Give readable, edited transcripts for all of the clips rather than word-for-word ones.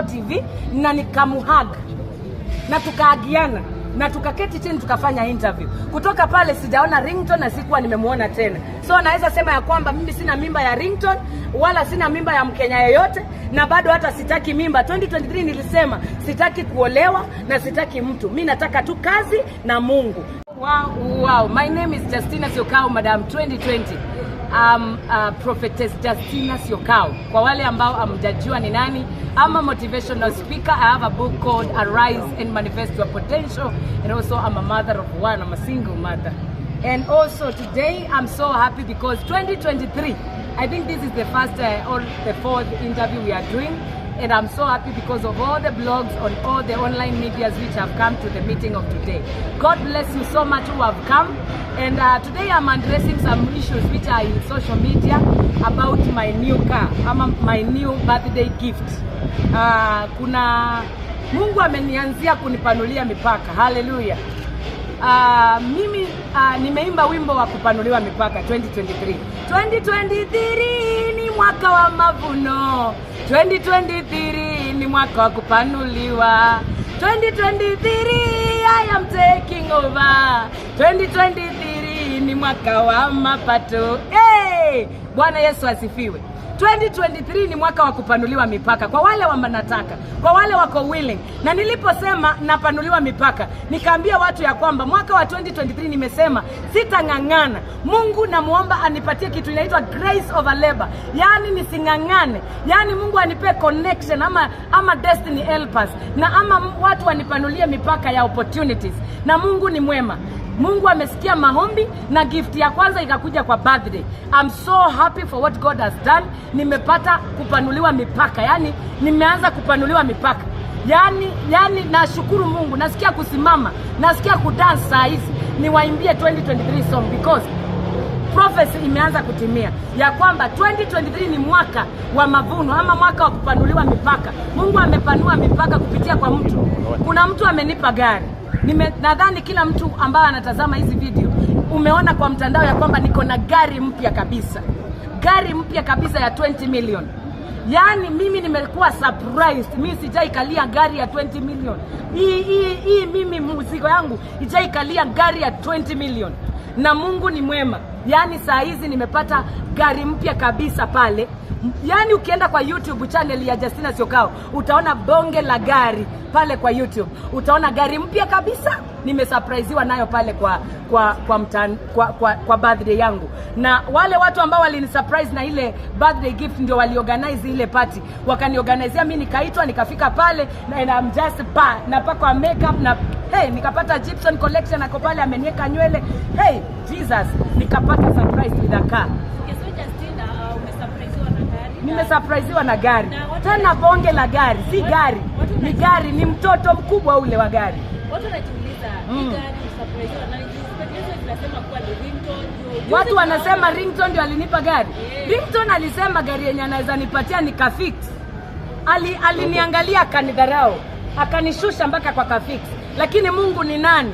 TV na nikamuhag na tukaagiana na tukaketi chini tukafanya interview. Kutoka pale sijaona Ringtone na sikuwa nimemuona tena. So naweza sema ya kwamba mimi sina mimba ya Ringtone wala sina mimba ya Mkenya yeyote, na bado hata sitaki mimba. 2023 nilisema sitaki kuolewa na sitaki mtu. Mimi nataka tu kazi na Mungu. Wow. My name is Justina SYOKAU, Madam 2020. Prophetess Justina SYOKAU. Kwa wale ambao hamjajua ni nani, I'm a motivational speaker. I have a book called Arise and Manifest Your Potential, and also I'm a mother of one. I'm a single mother. And also today I'm so happy because 2023, I think this is the first or the fourth interview we are doing, and I'm so happy because of all the blogs on all the online medias which have come to the meeting of today. God bless you so much who have come. And today I'm addressing some issues which are in social media about my new car, my new birthday gift. Kuna Mungu amenianzia kunipanulia mipaka. Hallelujah. Mimi nimeimba wimbo wa kupanuliwa mipaka 2023. 2023 ni mwaka wa mavuno. 2023 ni mwaka wa kupanuliwa. 2023 I am taking over. 2023 ni mwaka wa mapato. Hey! Bwana Yesu asifiwe. 2023 ni mwaka wa kupanuliwa mipaka. Kwa wale wanataka, kwa wale wako willing. Na niliposema napanuliwa mipaka, nikaambia watu ya kwamba mwaka wa 2023 nimesema sitangangana. Mungu namuomba anipatie kitu inaitwa grace over labor. Yaani nisingangane. Yaani Mungu anipe connection ama destiny helpers, na ama watu wanipanulie mipaka ya opportunities. Na Mungu ni mwema. Mungu amesikia maombi na gift ya kwanza ikakuja kwa birthday. I'm so happy for what God has done. Nimepata kupanuliwa mipaka. Yaani nimeanza kupanuliwa mipaka. Yaani nashukuru Mungu. Nasikia kusimama, nasikia kudance saa hizi. Niwaimbie 2023 song because prophecy imeanza kutimia ya kwamba 2023 ni mwaka wa mavuno ama mwaka wa kupanuliwa mipaka. Mungu amepanua mipaka kupitia kwa mtu. Kuna mtu amenipa gari. Nadhani kila mtu ambaye anatazama hizi video umeona kwa mtandao ya kwamba niko na gari mpya kabisa. Gari mpya kabisa ya 20 million. Yaani mimi nimekuwa surprised. Mimi sijaikalia gari ya 20 million. Hii mimi mzigo yangu sijaikalia gari ya 20 million. Na Mungu ni mwema. Yaani saa hizi nimepata gari mpya kabisa pale. Yaani ukienda kwa YouTube channel ya Justina SYOKAU utaona bonge la gari pale kwa YouTube. Utaona gari mpya kabisa. Nimesurpriseiwa nayo pale kwa birthday yangu. Na wale watu ambao walinisurprise na ile birthday gift ndio waliorganize ile party. Wakaniorganizea mimi nikaitwa nikafika pale na I'm just napakwa makeup na nikapata Gibson collection ako pale ameniweka nywele. Hey Jesus, nikapata surprise with a car. Nimesurpriseiwa na gari. Tena bonge la gari, si gari. Ni gari, ni mtoto mkubwa ule wa gari. Watu wanajiuliza, ni gari surpriseiwa na tunasema kwa Ringtone. Watu wanasema Ringtone ndio alinipa gari. Ringtone alisema gari yenye anaweza nipatia ni kafix. Aliniangalia akanidharau, akanishusha mpaka kwa kafix. Lakini Mungu ni nani?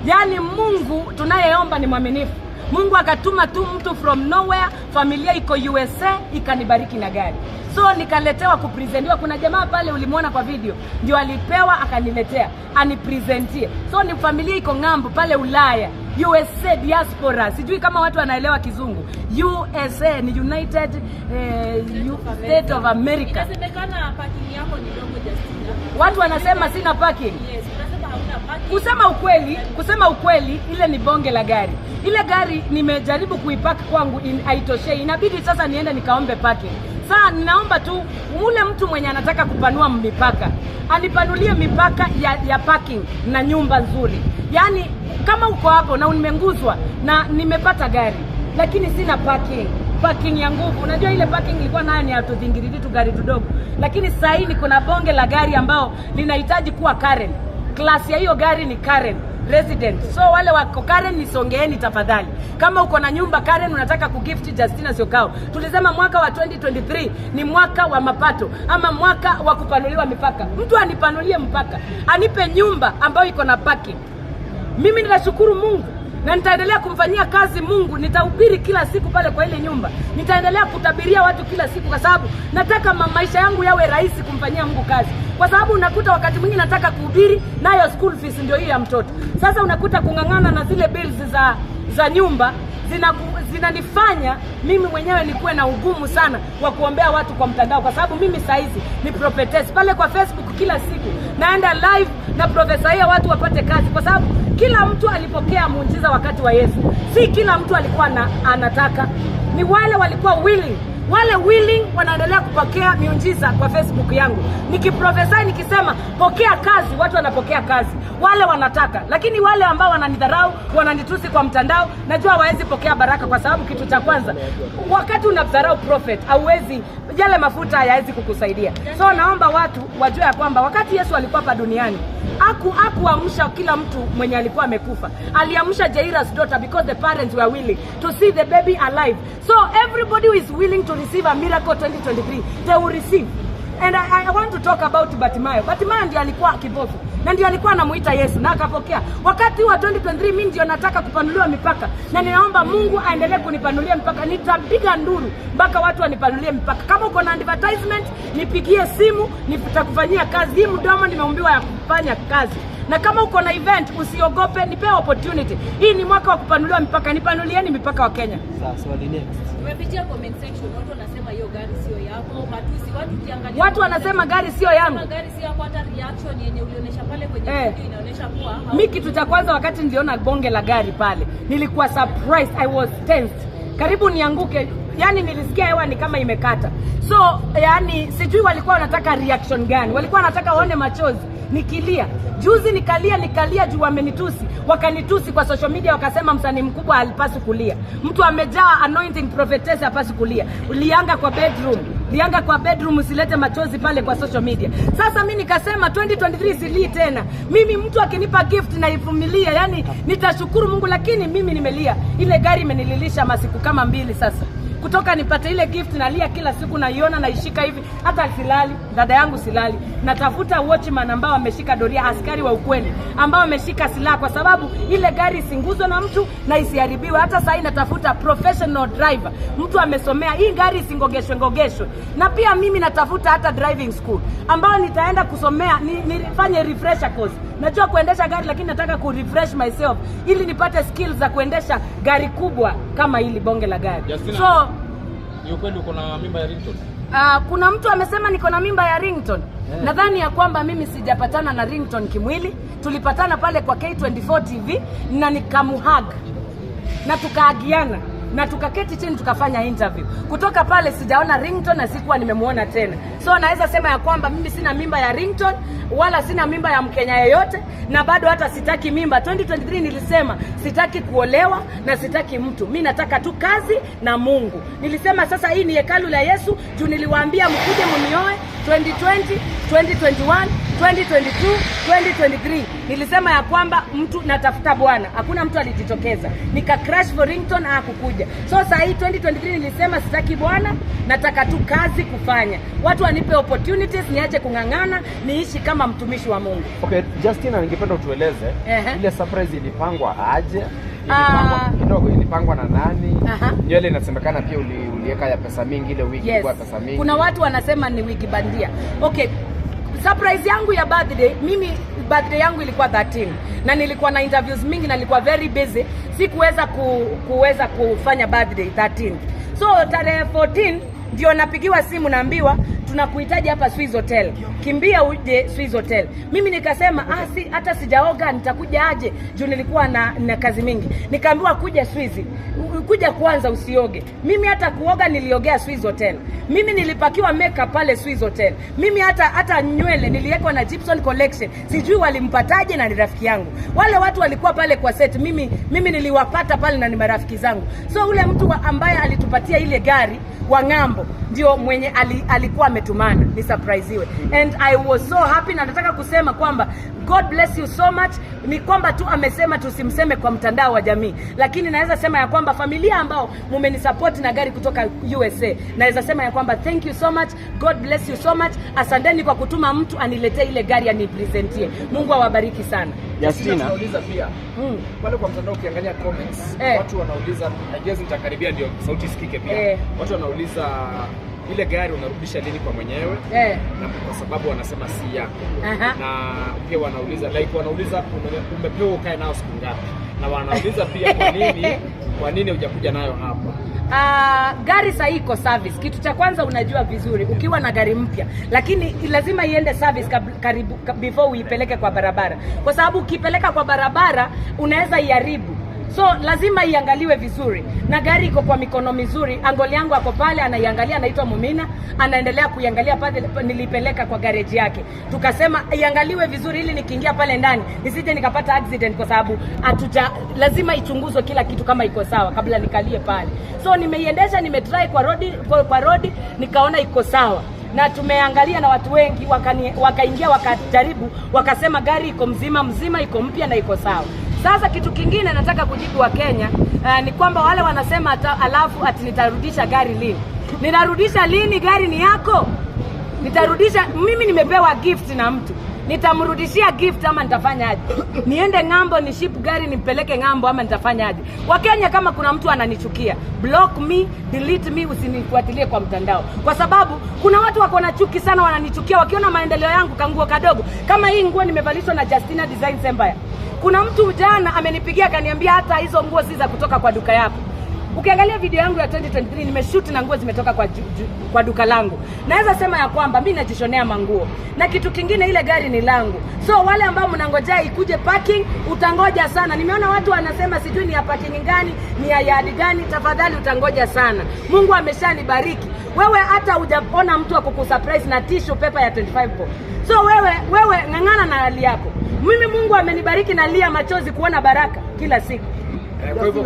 Yaani Mungu tunayeomba ni mwaminifu. Mungu akatuma tu mtu from nowhere, familia iko USA, ikanibariki na gari. So nikaletewa kupresentiwa. Kuna jamaa pale ulimuona kwa video, ndio alipewa akaniletea, anipresentie. So ni familia iko ngambo pale Ulaya, USA diaspora. Sijui kama watu wanaelewa kizungu. USA ni United States of America. Inasemekana parking yako ni ndogo Justina. Watu wanasema sina parking. Yes, unasema hauna parking. Kusema ukweli ile ni bonge la gari. Ile gari nimejaribu kuipaki kwangu haitoshei. Inabidi sasa niende nikaombe parking. Sasa ninaomba tu ule mtu mwenye anataka kupanua mipaka anipanulie mipaka ya parking na nyumba nzuri. Yaani kama uko hapo na nimenguzwa na nimepata gari lakini sina parking ya nguvu. Unajua ile parking ilikuwa nayo ni atudhingiridi tu gari tudogo. Lakini sasa hivi kuna bonge la gari ambao linahitaji kuwa Karen. Class ya hiyo gari ni Karen resident. So wale wako Karen nisongeeni tafadhali. Kama uko na nyumba Karen unataka kugift Justina SYOKAU. Tulisema mwaka wa 2023 ni mwaka wa mapato ama mwaka wa kupanuliwa mipaka. Mtu anipanulie mpaka, anipe nyumba ambayo iko na parking. Mimi ninashukuru Mungu na nitaendelea kumfanyia kazi Mungu. Nitahubiri kila siku pale kwa ile nyumba. Nitaendelea kutabiria watu kila siku kwa sababu nataka maisha yangu yawe rahisi kumfanyia Mungu kazi. kwa sababu unakuta wakati mwingine nataka kuhubiri nayo school fees ndio hiyo ya mtoto. Sasa unakuta kungangana na zile bills za nyumba zinanifanya mimi mwenyewe nikuwe na ugumu sana wa kuombea watu kwa mtandao, kwa sababu mimi saizi ni prophetess pale kwa Facebook. Kila siku naenda live na profesaia watu wapate kazi, kwa sababu kila mtu alipokea muujiza wakati wa Yesu. Si kila mtu alikuwa anataka, ni wale walikuwa willing. Wale willing wanaendelea kupokea miujiza kwa Facebook yangu. Nikiprofesai nikisema pokea kazi, watu wanapokea kazi. Wale wanataka. Lakini wale ambao wananidharau, wananitusi kwa mtandao, najua hawawezi pokea baraka, kwa sababu kitu cha kwanza, wakati unadharau prophet, hauwezi, yale mafuta hayawezi kukusaidia. So naomba watu wajue ya kwamba wakati Yesu alikuwa hapa duniani, hakuamsha kila mtu mwenye alikuwa amekufa. Aliamsha Jairus' daughter because the parents were willing to see the baby alive. So everybody who is willing to receive a miracle 2023, they will receive. And I want to talk about Bartimayo. Bartimayo ndiye alikuwa kipofu na ndiye alikuwa anamuita Yesu na akapokea. Wakati wa 2023 mimi ndio nataka kupanuliwa mipaka, na ninaomba Mungu aendelee kunipanulia mipaka. Nitapiga nduru mpaka watu wanipanulie mipaka. Kama uko na advertisement, nipigie simu, nitakufanyia kazi. Hii mdomo nimeumbiwa ya kufanya kazi. Na kama uko na event, usiogope, nipe opportunity. Hii ni mwaka wa kupanuliwa mipaka, nipanulieni mipaka wa Kenya. Sasa umepitia comment section, watu wanasema hiyo gari sio yako, matusi, watu kiangalia. Watu wanasema gari sio yangu. Gari sio yako, hata reaction yenye ulionyesha pale kwenye video inaonyesha kuwa mimi kitu cha kwanza wakati niliona bonge la gari pale, nilikuwa surprised, I was tensed. Karibu nianguke. Yani nilisikia hewa ni kama imekata. So yani sijui walikuwa wanataka reaction gani. Walikuwa wanataka waone machozi nikilia. Juzi nikalia juu wamenitusi. Wakanitusi kwa social media, wakasema msanii mkubwa alipaswi kulia. Mtu amejaa anointing prophetess hapaswi kulia. Lianga kwa bedroom usilete machozi pale kwa social media. Sasa mimi nikasema 2023 silii tena. Mimi mtu akinipa gift na ivumilia, yani nitashukuru Mungu, lakini mimi nimelia. Ile gari imenililisha masiku kama 2 sasa. Kutoka nipate ile gift nalia kila siku, naiona naishika hivi, hata silali. Dada yangu silali, natafuta watchman ambao ameshika doria, askari wa ukweli ambao ameshika silaha, kwa sababu ile gari isinguzwe na mtu na isiharibiwe. Hata sasa natafuta professional driver, mtu amesomea hii gari isingogeshwe. Na pia mimi natafuta hata driving school ambao nitaenda kusomea, nifanye refresher course. Najua kuendesha gari, lakini nataka ku refresh myself ili nipate skills za kuendesha gari kubwa kama hili bonge la gari. Justina, so ni ukweli uko na mimba ya ringtone? Kuna mtu amesema niko na mimba ya ringtone. Nadhani ya kwamba mimi sijapatana na ringtone kimwili. Tulipatana pale kwa K24 TV na nikamuhag na tukaagiana na tukaketi chini tukafanya interview. Kutoka pale sijaona ringtone na sikuwa nimemuona tena. So naweza sema ya kwamba mimi sina mimba ya ringtone wala sina mimba ya Mkenya yeyote, na bado hata sitaki mimba. 2023 nilisema sitaki kuolewa na sitaki mtu. Mimi nataka tu kazi na Mungu. Nilisema sasa hii ni hekalu la Yesu, juu niliwaambia mkuje mnioe 2020, 2021, 2022, 2023. Nilisema ya kwamba mtu natafuta Bwana. Hakuna mtu alijitokeza. Nika crash for ringtone hakukuja. So sasa hii 2023 nilisema sitaki Bwana, nataka tu kazi kufanya. Watu wanipe opportunities, niache kungangana, niishi kama mtumishi wa Mungu. Okay, Justina, ningependa utueleze ile surprise ilipangwa aje? Ilipangwa na nani? Nywele inasemekana pia uliweka ya pesa mingi ile wiki. Yes. Kwa pesa mingi. Kuna watu wanasema ni wiki bandia. Okay. Surprise yangu ya birthday, mimi birthday yangu ilikuwa 13 na nilikuwa na interviews mingi na nilikuwa very busy, sikuweza kuweza kufanya birthday 13. So tarehe 14 ndio napigiwa simu naambiwa tunakuhitaji hapa Swiss Hotel. Kimbia uje Swiss Hotel. Mimi nikasema hata sijaoga nitakuja aje, juu nilikuwa na kazi mingi. Nikaambiwa kuja Swiss. Kuja kwanza usioge. Mimi hata kuoga niliogea Swiss Hotel. Mimi nilipakiwa makeup pale Swiss Hotel. Mimi hata nywele niliwekwa na Gibson Collection. Sijui walimpataje na ni rafiki yangu. Wale watu walikuwa pale kwa set. Mimi niliwapata pale na ni marafiki zangu. So ule mtu ambaye alitupatia ile gari wa ngambo ndio mwenye alikuwa ametumana ni surpriseiwe. And I was so happy, na nataka kusema kwamba God bless you so much. Ni kwamba tu amesema tusimseme kwa mtandao wa jamii, lakini naweza sema ya kwamba familia ambao mumenisupport na gari kutoka USA, naweza sema ya kwamba thank you so much, God bless you so much. Asanteni kwa kutuma mtu aniletee ile gari anipresentie. Mungu awabariki sana. Justina, tunauliza pia pale kwa mtandao ukiangalia comments, watu wanauliza, I guess nitakaribia ndio sauti sikike pia. Watu wanauliza ile gari unarudisha lini kwa mwenyewe? Na kwa sababu wanasema si yako. Na pia wanauliza umepewa ukae nao siku ngapi? Na wanauliza pia kwa nini hujakuja nayo hapa? Gari sasa iko service. Kitu cha kwanza unajua vizuri ukiwa na gari mpya, lakini lazima iende service before uipeleke kwa barabara. Kwa sababu ukipeleka kwa barabara unaweza iharibu. So lazima iangaliwe vizuri. Na gari iko kwa mikono mizuri. Angoli yangu ako pale anaiangalia, anaitwa Mumina, anaendelea kuiangalia pale nilipeleka kwa garage yake. Tukasema iangaliwe vizuri ili nikiingia pale ndani nisije nikapata accident, kwa sababu lazima ichunguzwe kila kitu kama iko sawa kabla nikalie pale. So nimeiendesha, nimetry kwa road nikaona iko sawa. Na tumeangalia na watu wengi wakaingia wakajaribu, wakasema gari iko mzima, iko mpya na iko sawa. Sasa kitu kingine nataka kujibu wa Kenya ni kwamba wale wanasema alafu ati nitarudisha gari lini. Ninarudisha lini? Gari ni yako. Nitarudisha, mimi nimepewa gift na mtu. Nitamrudishia gift ama nitafanya aje? Niende ngambo ni ship gari nipeleke ngambo ama nitafanya aje? Wa Kenya, kama kuna mtu ananichukia, block me, delete me, usinifuatilie kwa mtandao. Kwa sababu kuna watu wako na chuki sana, wananichukia wakiona maendeleo yangu kanguo kadogo. Kama hii nguo nimevalishwa na Justina Design Empire. Kuna mtu jana amenipigia akaniambia hata hizo nguo si za kutoka kwa duka yako. Ukiangalia video yangu ya 2023 nimeshoot na nguo zimetoka kwa duka langu. Naweza sema ya kwamba mimi najishonea manguo. Na kitu kingine, ile gari ni langu. So wale ambao mnangojea ikuje parking, utangoja sana. Nimeona watu wanasema sijui ni ya parking gani, ni ya yard gani. Tafadhali utangoja sana. Mungu ameshanibariki. Wewe hata hujaona mtu akukusurprise na tissue paper ya 25 bob. So wewe ngangana na hali yako. Mimi Mungu amenibariki na lia machozi kuona baraka kila siku.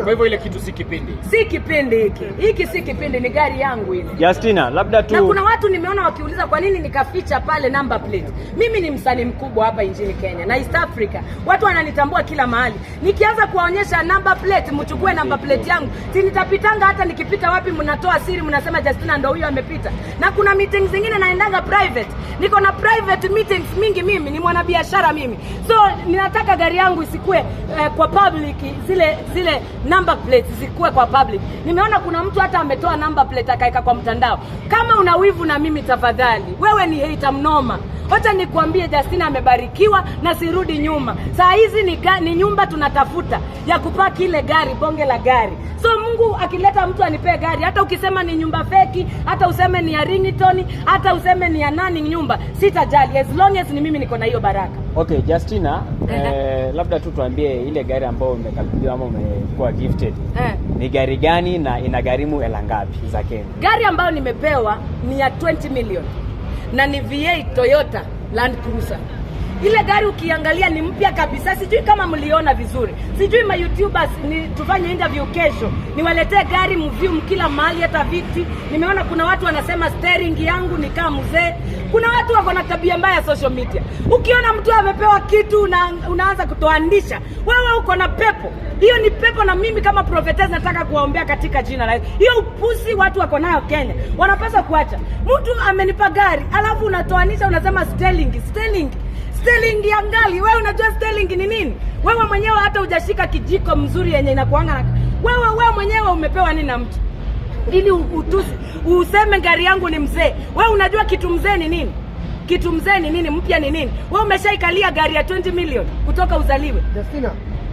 Kwa hivyo ile kitu si kipindi. Si kipindi hiki. Hiki si kipindi, ni gari yangu ile. Justina, labda tu. Na kuna watu nimeona wakiuliza kwa nini nikaficha pale number plate. Mimi ni msanii mkubwa hapa nchini Kenya na East Africa. Watu wananitambua kila mahali. Nikianza kuwaonyesha number plate, mchukue number plate yangu. Si nitapitanga hata nikipita wapi mnatoa siri mnasema Justina ndio huyo amepita. Na kuna meetings zingine naendanga private. Niko na private meetings mingi, mimi ni mwanabiashara mimi. So ninataka gari yangu isikue kwa public, zile number plates zikuwe kwa public. Nimeona kuna mtu hata ametoa number plate akaeka kwa mtandao. Kama una wivu na mimi tafadhali, wewe ni hater mnoma. Wacha nikwambie Justina amebarikiwa na sirudi nyuma. Saa hizi ni nyumba tunatafuta ya kupaki ile gari, bonge la gari. So Mungu akileta mtu anipee gari, hata ukisema ni nyumba feki, hata useme ni ya RINGTONE, hata useme ni ya nani nyumba, sitajali as long as ni mimi niko na hiyo baraka. Okay, Justina, labda tu tuambie ile gari ambayo umekabidhiwa ama umekuwa gifted. Ni gari gani na inagharimu hela ngapi za Kenya? Gari ambayo nimepewa ni ya 20 million. Na ni V8 Toyota Land Cruiser. Ile gari ukiangalia ni mpya kabisa. Sijui kama mliona vizuri. Sijui ma YouTubers tufanye interview kesho niwaletee gari mview kila mahali, hata viti. Nimeona kuna watu wanasema steering yangu ni kama mzee. Kuna watu wako na tabia mbaya social media. Ukiona mtu amepewa kitu unaanza kutoandisha, wewe uko na pepo. Hiyo ni pepo, na mimi kama prophetess nataka kuwaombea katika jina la Yesu. Hiyo upusi watu wako nayo Kenya wanapaswa kuacha. Mtu amenipa gari alafu unatoanisha unasema Sterling yangali. Wewe unajua Sterling ni nini? Wewe mwenyewe hata hujashika kijiko mzuri yenye inakuanga. Wewe mwenyewe umepewa nini na mtu? Ili useme gari yangu ni mzee. Wewe unajua kitu mzee ni nini? Kitu mzee ni nini? Mpya ni nini? Wewe umeshaikalia gari ya 20 million kutoka uzaliwe. Justina,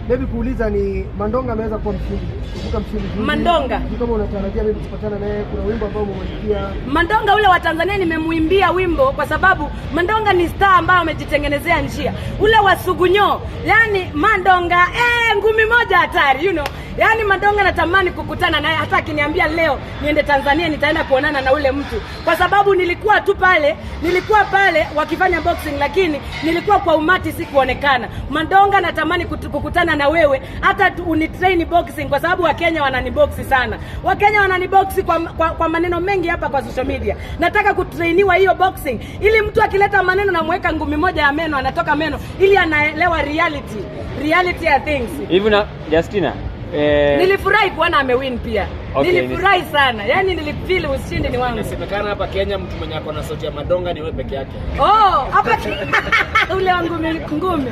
maybe kuuliza ni Mandonga ameweza kuwa mshindi. Kuvuka mshindi. Mandonga. Kama unatarajia maybe kupatana naye, kuna wimbo ambao umemwimbia. Mandonga ule wa Tanzania nimemuimbia wimbo kwa sababu Mandonga ni star ambaye amejitengenezea njia. Ule wa Sugunyo, yani Mandonga ngumi moja hatari, you know. Yani Mandonga natamani kukutana naye, hata akiniambia leo niende Tanzania nitaenda kuonana na ule mtu. Kwa sababu nilikuwa pale wakifanya boxing, lakini nilikuwa kwa umati sikuonekana. Mandonga natamani kukutana na wewe, hata unitrain boxing kwa sababu Wakenya wananiboxi sana. Wakenya wananiboxi kwa maneno mengi hapa kwa social media. Nataka kutrainiwa hiyo boxing ili mtu akileta maneno na mweka ngumi moja ya meno anatoka meno, ili anaelewa reality ya things. Hivi na Justina, nilifurahi kuona amewin pia. Okay, nilifurahi sana. Yani nilifeel ushindi ni wangu. Inasemekana hapa Kenya mtu mwenye ako na sauti ya Mandonga ni wewe peke yake. Hapa ule wangu ngumi.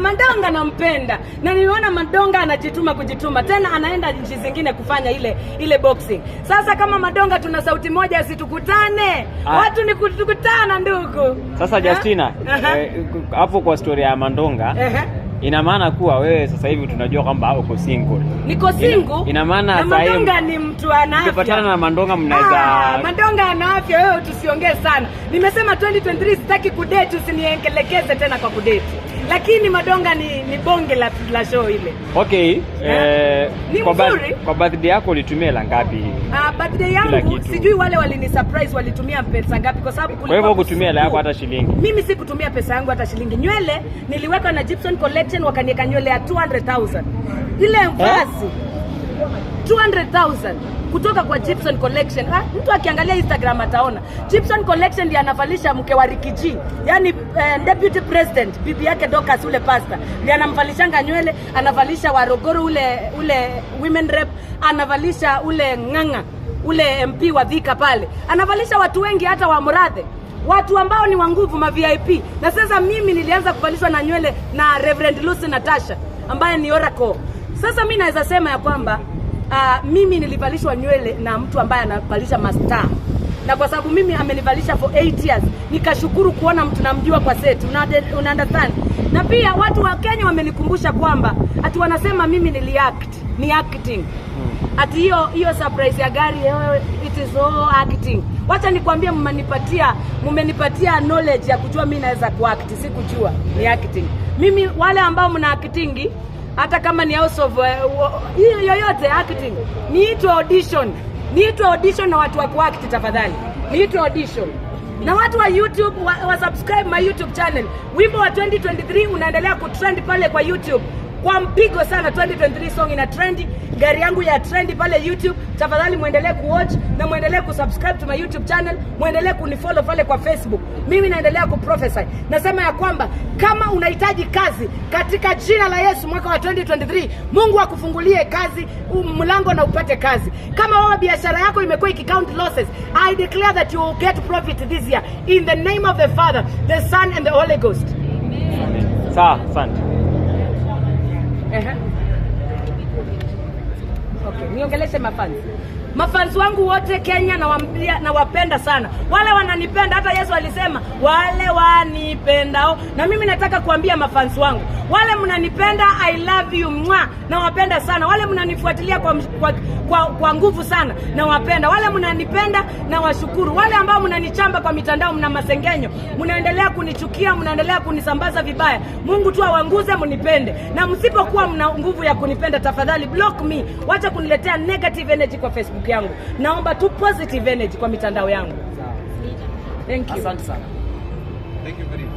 Mandonga nampenda na nimeona Mandonga anajituma kujituma, tena anaenda nchi zingine kufanya ile boxing. Sasa kama Mandonga tuna sauti moja, situkutane watu ni kutukutana ndugu. Sasa Justina, hapo kwa story ya Mandonga, ina maana kuwa wewe sasa hivi tunajua kwamba uko single. Niko single. Ina maana Mandonga ni mtu ana afya. Ukipatana na Mandonga mnaweza Mandonga ana afya, wewe tusiongee sana. Nimesema 2023 sitaki kudate, usiniengelekeze tena kwa kudate. Lakini Mandonga ni bonge la show ile. Okay. Kwa birthday yako ulitumia hela ngapi? Birthday yangu sijui wale walini surprise walitumia pesa ngapi, kwa sababu kwa hivyo kutumia hela yako hata shilingi. Mimi si kutumia pesa yangu hata shilingi. Nywele niliweka na Gibson Collection, wakaniweka nywele ya 200,000. Ile vazi 200,000 kutoka kwa Gibson Collection. Mtu akiangalia Instagram ataona Gibson Collection ndiye anavalisha mke wa Rikiji, yani deputy president, bibi yake Dorcas ule pasta, ndiye anamvalishanga nywele, anavalisha Warogoro ule women rep, anavalisha ule Ng'ang'a ule MP wa Thika pale, anavalisha watu wengi hata wa Murathe, watu ambao ni wa nguvu, ma VIP. Na sasa mimi nilianza kuvalishwa na nywele na Reverend Lucy Natasha ambaye ni Oracle. Sasa mimi naweza sema ya kwamba mimi nilivalishwa nywele na mtu ambaye anavalisha master. Na kwa sababu mimi amenivalisha for 8 years, nikashukuru kuona mtu namjua kwa set. Una understand? Na pia watu wa Kenya wamenikumbusha kwamba ati wanasema mimi ni acting. Ati hiyo surprise ya Gari, it is all acting. Wacha nikwambie, mmenipatia knowledge ya kujua mimi naweza kuact, si kujua ni acting. Mimi wale ambao mna acting, hata kama ni house of yoyote acting, niitwe audition na watu wa kuact tafadhali. Niitwe audition. Na watu wa YouTube wa subscribe my YouTube channel. Wimbo wa 2023 unaendelea kutrend pale kwa YouTube kwa mpigo sana. 2023 song ina trendi, Gari yangu ya trendi pale YouTube. Tafadhali muendelee kuwatch na muendelee kusubscribe to my YouTube channel, muendelee kunifollow pale kwa Facebook. Mimi naendelea kuprophesy. Nasema ya kwamba kama unahitaji kazi katika jina la Yesu mwaka wa 2023, Mungu akufungulie kazi, mlango na upate kazi. Kama wewe biashara yako imekuwa ikicount losses, I declare that you will get profit this year in the name of the Father, the Son and the Holy Ghost. Amen. Sawa, asante. Okay, niongeleshe mafans wangu wote Kenya, na wapenda sana. Wale wananipenda, hata Yesu alisema wale wanipendao. Na mimi nataka kuambia mafans wangu, wale mnanipenda, I love you mwa, na wapenda sana. Wale mnanifuatilia kwa nguvu sana, na wapenda. Wale mnanipenda na washukuru. Wale ambao mnanichamba kwa mitandao, mna masengenyo, mnaendelea kunichukia, mnaendelea kunisambaza vibaya, Mungu tu awanguze, mnipende. Na msipokuwa mna nguvu ya kunipenda, tafadhali block me. Wacha kuniletea negative energy kwa Facebook yangu. Naomba tu positive energy kwa mitandao yangu. Thank you. Asante sana. Thank you very much.